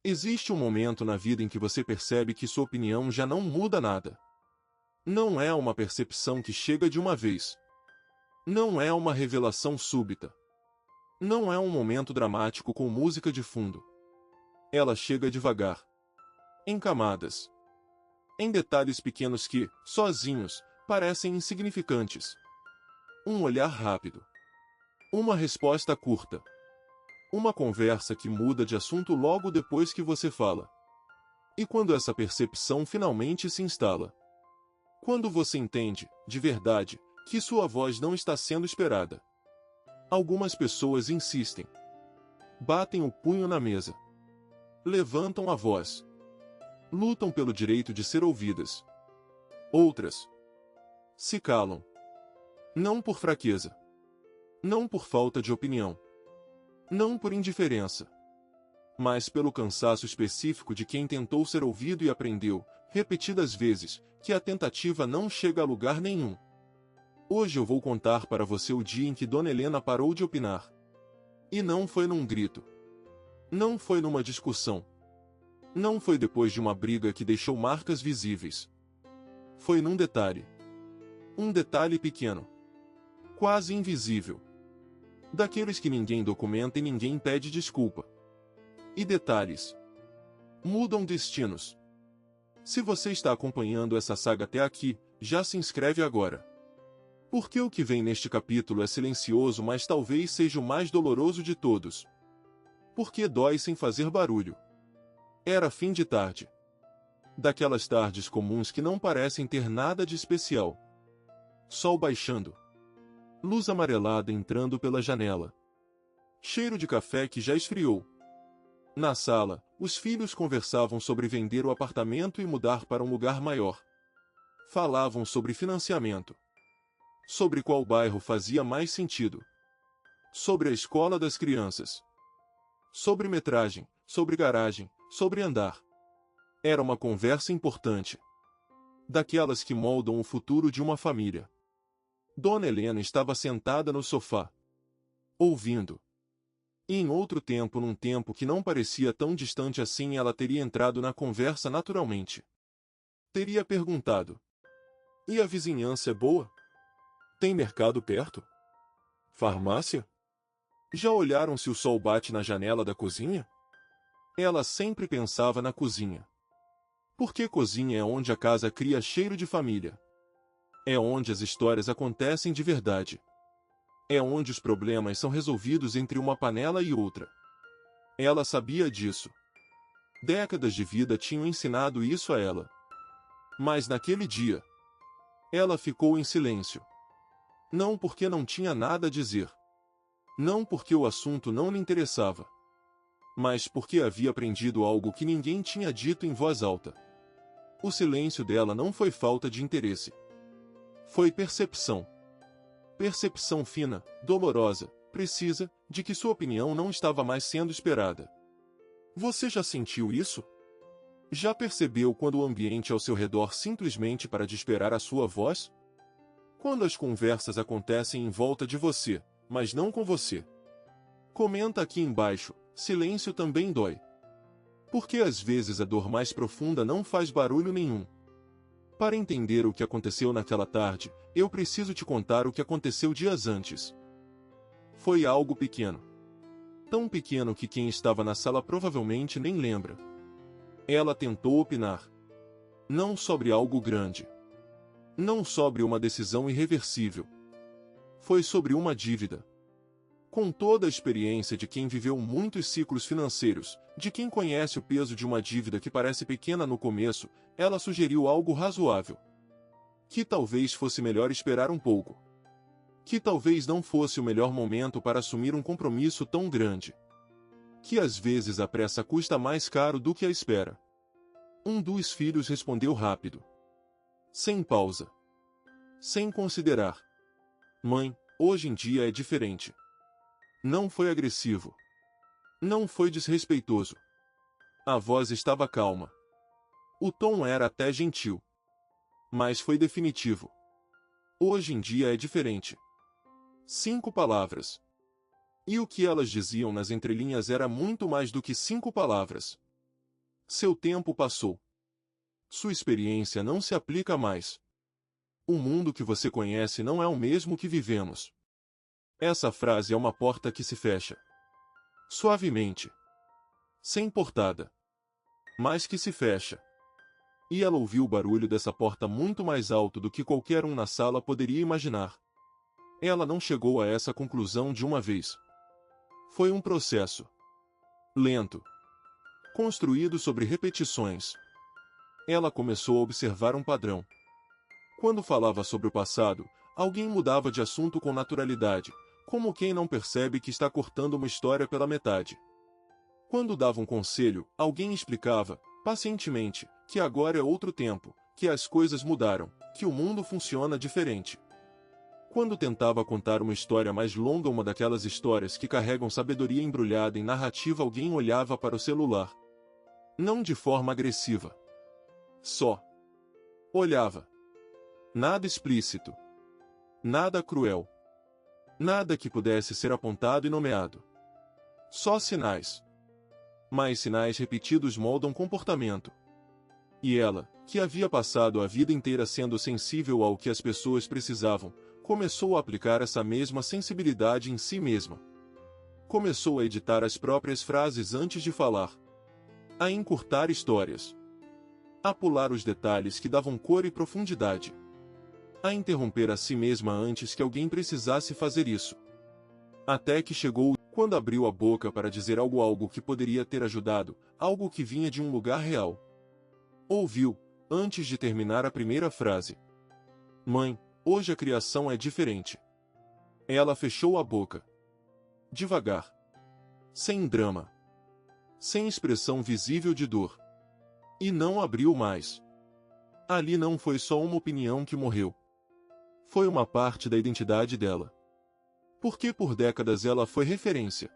Existe um momento na vida em que você percebe que sua opinião já não muda nada. Não é uma percepção que chega de uma vez. Não é uma revelação súbita. Não é um momento dramático com música de fundo. Ela chega devagar. Em camadas. Em detalhes pequenos que, sozinhos, parecem insignificantes. Um olhar rápido. Uma resposta curta. Uma conversa que muda de assunto logo depois que você fala. E quando essa percepção finalmente se instala? Quando você entende, de verdade, que sua voz não está sendo esperada. Algumas pessoas insistem. Batem o punho na mesa. Levantam a voz. Lutam pelo direito de ser ouvidas. Outras se calam. Não por fraqueza. Não por falta de opinião. Não por indiferença. Mas pelo cansaço específico de quem tentou ser ouvido e aprendeu, repetidas vezes, que a tentativa não chega a lugar nenhum. Hoje eu vou contar para você o dia em que Dona Helena parou de opinar. E não foi num grito. Não foi numa discussão. Não foi depois de uma briga que deixou marcas visíveis. Foi num detalhe. Um detalhe pequeno. Quase invisível. Daqueles que ninguém documenta e ninguém pede desculpa. E detalhes mudam destinos. Se você está acompanhando essa saga até aqui, já se inscreve agora. Porque o que vem neste capítulo é silencioso, mas talvez seja o mais doloroso de todos. Porque dói sem fazer barulho. Era fim de tarde. Daquelas tardes comuns que não parecem ter nada de especial. Sol baixando. Luz amarelada entrando pela janela. Cheiro de café que já esfriou. Na sala, os filhos conversavam sobre vender o apartamento e mudar para um lugar maior. Falavam sobre financiamento. Sobre qual bairro fazia mais sentido. Sobre a escola das crianças. Sobre metragem, sobre garagem, sobre andar. Era uma conversa importante. Daquelas que moldam o futuro de uma família. Dona Helena estava sentada no sofá. Ouvindo. E em outro tempo, num tempo que não parecia tão distante assim, ela teria entrado na conversa naturalmente. Teria perguntado: e a vizinhança é boa? Tem mercado perto? Farmácia? Já olharam se o sol bate na janela da cozinha? Ela sempre pensava na cozinha. Porque cozinha é onde a casa cria cheiro de família. É onde as histórias acontecem de verdade. É onde os problemas são resolvidos entre uma panela e outra. Ela sabia disso. Décadas de vida tinham ensinado isso a ela. Mas naquele dia, ela ficou em silêncio. Não porque não tinha nada a dizer. Não porque o assunto não lhe interessava. Mas porque havia aprendido algo que ninguém tinha dito em voz alta. O silêncio dela não foi falta de interesse. Foi percepção. Percepção fina, dolorosa, precisa, de que sua opinião não estava mais sendo esperada. Você já sentiu isso? Já percebeu quando o ambiente ao seu redor simplesmente para de esperar a sua voz? Quando as conversas acontecem em volta de você, mas não com você. Comenta aqui embaixo, silêncio também dói. Porque às vezes a dor mais profunda não faz barulho nenhum. Para entender o que aconteceu naquela tarde, eu preciso te contar o que aconteceu dias antes. Foi algo pequeno. Tão pequeno que quem estava na sala provavelmente nem lembra. Ela tentou opinar. Não sobre algo grande. Não sobre uma decisão irreversível. Foi sobre uma dívida. Com toda a experiência de quem viveu muitos ciclos financeiros, de quem conhece o peso de uma dívida que parece pequena no começo, ela sugeriu algo razoável. Que talvez fosse melhor esperar um pouco. Que talvez não fosse o melhor momento para assumir um compromisso tão grande. Que às vezes a pressa custa mais caro do que a espera. Um dos filhos respondeu rápido. Sem pausa. Sem considerar. Mãe, hoje em dia é diferente. Não foi agressivo. Não foi desrespeitoso. A voz estava calma. O tom era até gentil. Mas foi definitivo. Hoje em dia é diferente. 5 palavras. E o que elas diziam nas entrelinhas era muito mais do que 5 palavras. Seu tempo passou. Sua experiência não se aplica mais. O mundo que você conhece não é o mesmo que vivemos. Essa frase é uma porta que se fecha. Suavemente. Sem portada. Mas que se fecha. E ela ouviu o barulho dessa porta muito mais alto do que qualquer um na sala poderia imaginar. Ela não chegou a essa conclusão de uma vez. Foi um processo. Lento. Construído sobre repetições. Ela começou a observar um padrão. Quando falava sobre o passado, alguém mudava de assunto com naturalidade, como quem não percebe que está cortando uma história pela metade. Quando dava um conselho, alguém explicava, pacientemente, que agora é outro tempo, que as coisas mudaram, que o mundo funciona diferente. Quando tentava contar uma história mais longa, uma daquelas histórias que carregam sabedoria embrulhada em narrativa, alguém olhava para o celular. Não de forma agressiva. Só olhava. Nada explícito. Nada cruel. Nada que pudesse ser apontado e nomeado. Só sinais. Mas sinais repetidos moldam comportamento. E ela, que havia passado a vida inteira sendo sensível ao que as pessoas precisavam, começou a aplicar essa mesma sensibilidade em si mesma. Começou a editar as próprias frases antes de falar. A encurtar histórias. A pular os detalhes que davam cor e profundidade. A interromper a si mesma antes que alguém precisasse fazer isso. Até que chegou, quando abriu a boca para dizer algo que poderia ter ajudado, algo que vinha de um lugar real. Ouviu, antes de terminar a primeira frase. Mãe, hoje a criação é diferente. Ela fechou a boca. Devagar. Sem drama. Sem expressão visível de dor. E não abriu mais. Ali não foi só uma opinião que morreu. Foi uma parte da identidade dela. Porque por décadas ela foi referência.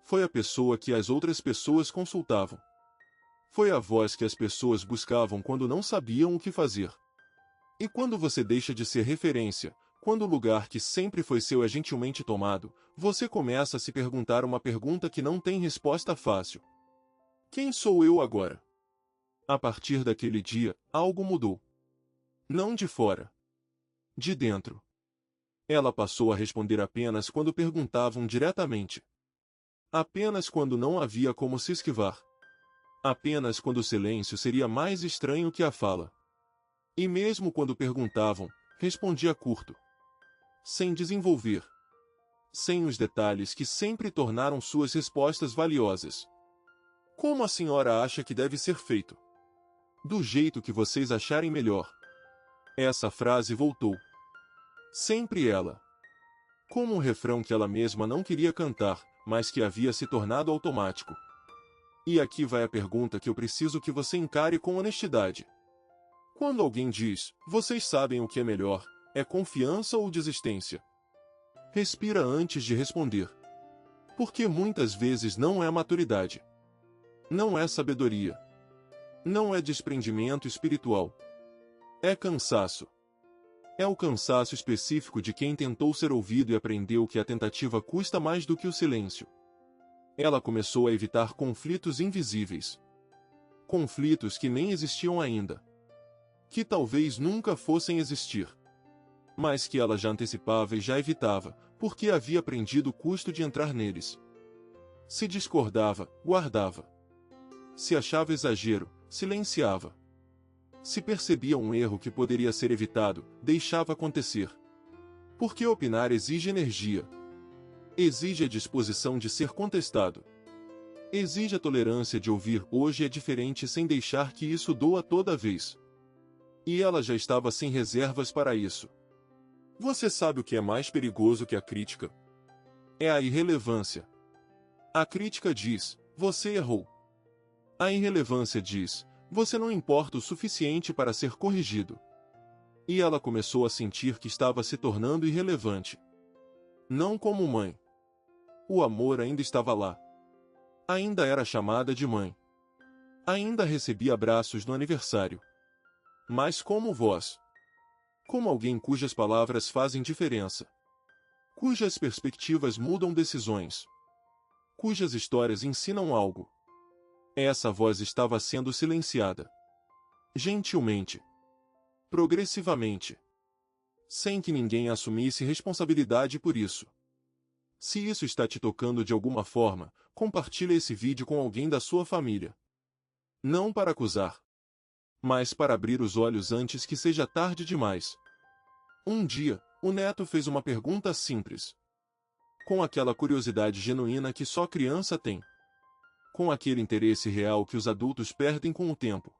Foi a pessoa que as outras pessoas consultavam. Foi a voz que as pessoas buscavam quando não sabiam o que fazer. E quando você deixa de ser referência, quando o lugar que sempre foi seu é gentilmente tomado, você começa a se perguntar uma pergunta que não tem resposta fácil. Quem sou eu agora? A partir daquele dia, algo mudou. Não de fora. De dentro. Ela passou a responder apenas quando perguntavam diretamente. Apenas quando não havia como se esquivar. Apenas quando o silêncio seria mais estranho que a fala. E mesmo quando perguntavam, respondia curto. Sem desenvolver. Sem os detalhes que sempre tornaram suas respostas valiosas. Como a senhora acha que deve ser feito? Do jeito que vocês acharem melhor. Essa frase voltou. Sempre ela. Como um refrão que ela mesma não queria cantar, mas que havia se tornado automático. E aqui vai a pergunta que eu preciso que você encare com honestidade. Quando alguém diz, vocês sabem o que é melhor, é confiança ou desistência? Respira antes de responder. Porque muitas vezes não é maturidade. Não é sabedoria. Não é desprendimento espiritual. É cansaço. É o cansaço específico de quem tentou ser ouvido e aprendeu que a tentativa custa mais do que o silêncio. Ela começou a evitar conflitos invisíveis. Conflitos que nem existiam ainda. Que talvez nunca fossem existir. Mas que ela já antecipava e já evitava, porque havia aprendido o custo de entrar neles. Se discordava, guardava. Se achava exagero, silenciava. Se percebia um erro que poderia ser evitado, deixava acontecer. Porque opinar exige energia. Exige a disposição de ser contestado. Exige a tolerância de ouvir hoje é diferente sem deixar que isso doa toda vez. E ela já estava sem reservas para isso. Você sabe o que é mais perigoso que a crítica? É a irrelevância. A crítica diz, você errou. A irrelevância diz, você não importa o suficiente para ser corrigido. E ela começou a sentir que estava se tornando irrelevante. Não como mãe. O amor ainda estava lá. Ainda era chamada de mãe. Ainda recebia abraços no aniversário. Mas como voz. Como alguém cujas palavras fazem diferença. Cujas perspectivas mudam decisões. Cujas histórias ensinam algo. Essa voz estava sendo silenciada. Gentilmente. Progressivamente. Sem que ninguém assumisse responsabilidade por isso. Se isso está te tocando de alguma forma, compartilhe esse vídeo com alguém da sua família. Não para acusar, mas para abrir os olhos antes que seja tarde demais. Um dia, o neto fez uma pergunta simples. Com aquela curiosidade genuína que só criança tem. Com aquele interesse real que os adultos perdem com o tempo.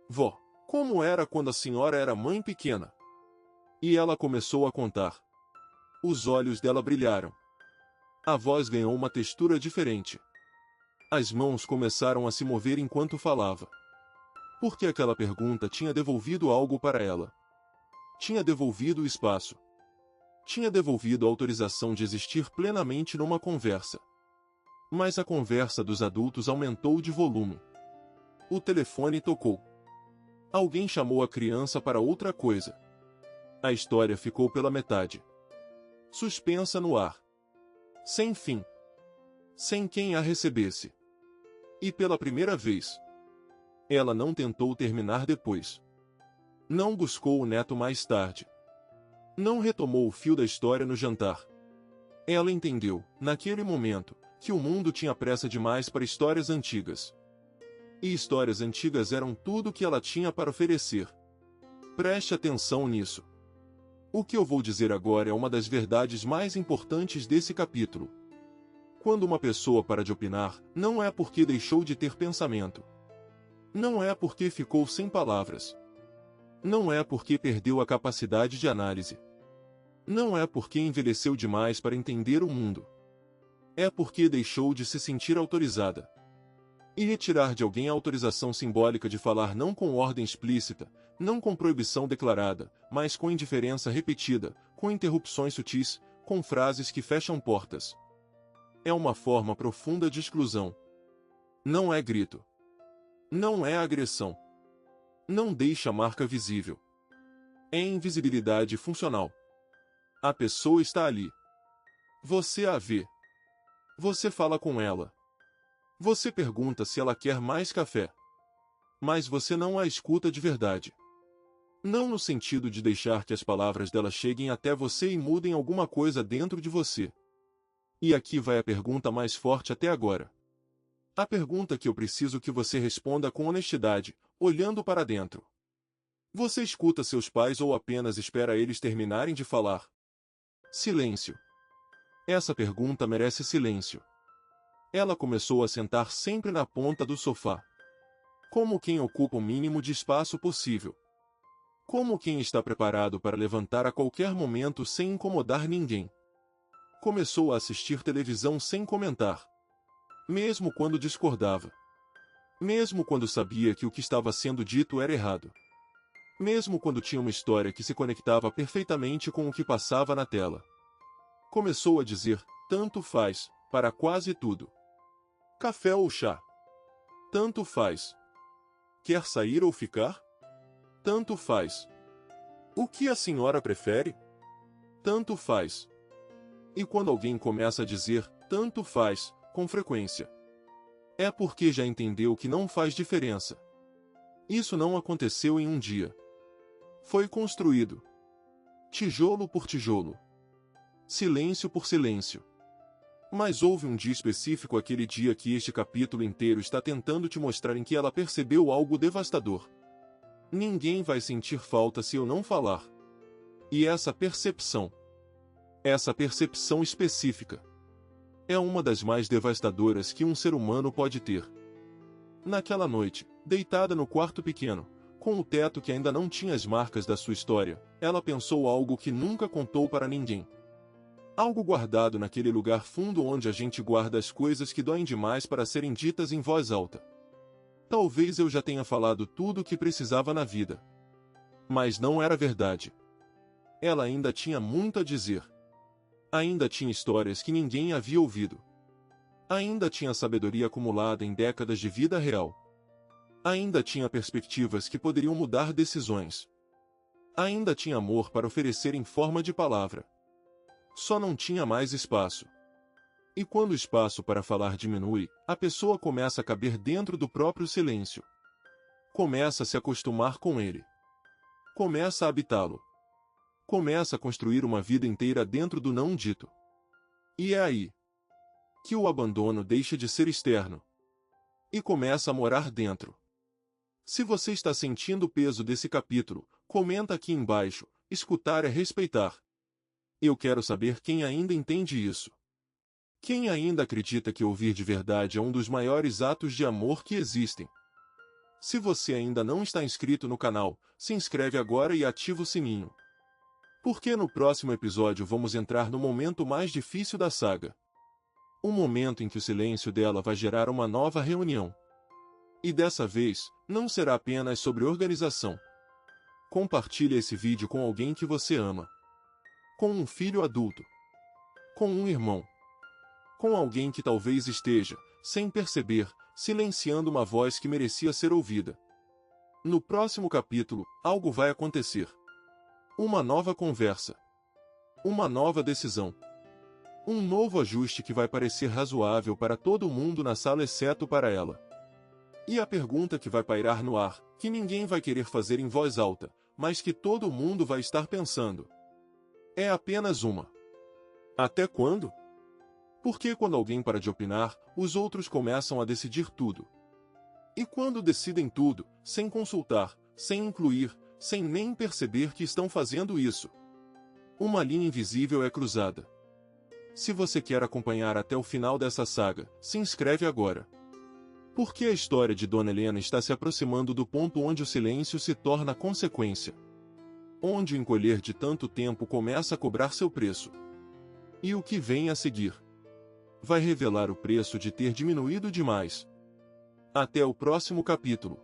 Vó, como era quando a senhora era mãe pequena? E ela começou a contar. Os olhos dela brilharam. A voz ganhou uma textura diferente. As mãos começaram a se mover enquanto falava. Porque aquela pergunta tinha devolvido algo para ela. Tinha devolvido o espaço. Tinha devolvido a autorização de existir plenamente numa conversa. Mas a conversa dos adultos aumentou de volume. O telefone tocou. Alguém chamou a criança para outra coisa. A história ficou pela metade. Suspensa no ar. Sem fim. Sem quem a recebesse. E pela primeira vez, ela não tentou terminar depois. Não buscou o neto mais tarde. Não retomou o fio da história no jantar. Ela entendeu, naquele momento, que o mundo tinha pressa demais para histórias antigas. E histórias antigas eram tudo o que ela tinha para oferecer. Preste atenção nisso. O que eu vou dizer agora é uma das verdades mais importantes desse capítulo. Quando uma pessoa para de opinar, não é porque deixou de ter pensamento. Não é porque ficou sem palavras. Não é porque perdeu a capacidade de análise. Não é porque envelheceu demais para entender o mundo. É porque deixou de se sentir autorizada. E retirar de alguém a autorização simbólica de falar não com ordem explícita, não com proibição declarada, mas com indiferença repetida, com interrupções sutis, com frases que fecham portas. É uma forma profunda de exclusão. Não é grito. Não é agressão. Não deixa marca visível. É invisibilidade funcional. A pessoa está ali. Você a vê. Você fala com ela. Você pergunta se ela quer mais café. Mas você não a escuta de verdade. Não no sentido de deixar que as palavras dela cheguem até você e mudem alguma coisa dentro de você. E aqui vai a pergunta mais forte até agora. A pergunta que eu preciso que você responda com honestidade, olhando para dentro. Você escuta seus pais ou apenas espera eles terminarem de falar? Silêncio. Essa pergunta merece silêncio. Ela começou a sentar sempre na ponta do sofá. Como quem ocupa o mínimo de espaço possível. Como quem está preparado para levantar a qualquer momento sem incomodar ninguém. Começou a assistir televisão sem comentar. Mesmo quando discordava. Mesmo quando sabia que o que estava sendo dito era errado. Mesmo quando tinha uma história que se conectava perfeitamente com o que passava na tela. Começou a dizer, tanto faz, para quase tudo. Café ou chá? Tanto faz. Quer sair ou ficar? Tanto faz. O que a senhora prefere? Tanto faz. E quando alguém começa a dizer, tanto faz, com frequência, é porque já entendeu que não faz diferença. Isso não aconteceu em um dia. Foi construído. Tijolo por tijolo. Silêncio por silêncio. Mas houve um dia específico aquele dia que este capítulo inteiro está tentando te mostrar em que ela percebeu algo devastador. Ninguém vai sentir falta se eu não falar. E essa percepção específica, é uma das mais devastadoras que um ser humano pode ter. Naquela noite, deitada no quarto pequeno, com o teto que ainda não tinha as marcas da sua história, ela pensou algo que nunca contou para ninguém. Algo guardado naquele lugar fundo onde a gente guarda as coisas que doem demais para serem ditas em voz alta. Talvez eu já tenha falado tudo o que precisava na vida. Mas não era verdade. Ela ainda tinha muito a dizer. Ainda tinha histórias que ninguém havia ouvido. Ainda tinha sabedoria acumulada em décadas de vida real. Ainda tinha perspectivas que poderiam mudar decisões. Ainda tinha amor para oferecer em forma de palavra. Só não tinha mais espaço. E quando o espaço para falar diminui, a pessoa começa a caber dentro do próprio silêncio. Começa a se acostumar com ele. Começa a habitá-lo. Começa a construir uma vida inteira dentro do não dito. E é aí que o abandono deixa de ser externo e começa a morar dentro. Se você está sentindo o peso desse capítulo, comenta aqui embaixo. Escutar é respeitar. Eu quero saber quem ainda entende isso. Quem ainda acredita que ouvir de verdade é um dos maiores atos de amor que existem. Se você ainda não está inscrito no canal, se inscreve agora e ativa o sininho. Porque no próximo episódio vamos entrar no momento mais difícil da saga. O momento em que o silêncio dela vai gerar uma nova reunião. E dessa vez, não será apenas sobre organização. Compartilhe esse vídeo com alguém que você ama. Com um filho adulto. Com um irmão. Com alguém que talvez esteja, sem perceber, silenciando uma voz que merecia ser ouvida. No próximo capítulo, algo vai acontecer. Uma nova conversa. Uma nova decisão. Um novo ajuste que vai parecer razoável para todo mundo na sala exceto para ela. E a pergunta que vai pairar no ar, que ninguém vai querer fazer em voz alta, mas que todo mundo vai estar pensando. É apenas uma. Até quando? Porque quando alguém para de opinar, os outros começam a decidir tudo. E quando decidem tudo, sem consultar, sem incluir, sem nem perceber que estão fazendo isso, uma linha invisível é cruzada. Se você quer acompanhar até o final dessa saga, se inscreve agora. Porque a história de Dona Helena está se aproximando do ponto onde o silêncio se torna consequência. Onde o encolher de tanto tempo começa a cobrar seu preço. E o que vem a seguir vai revelar o preço de ter diminuído demais. Até o próximo capítulo.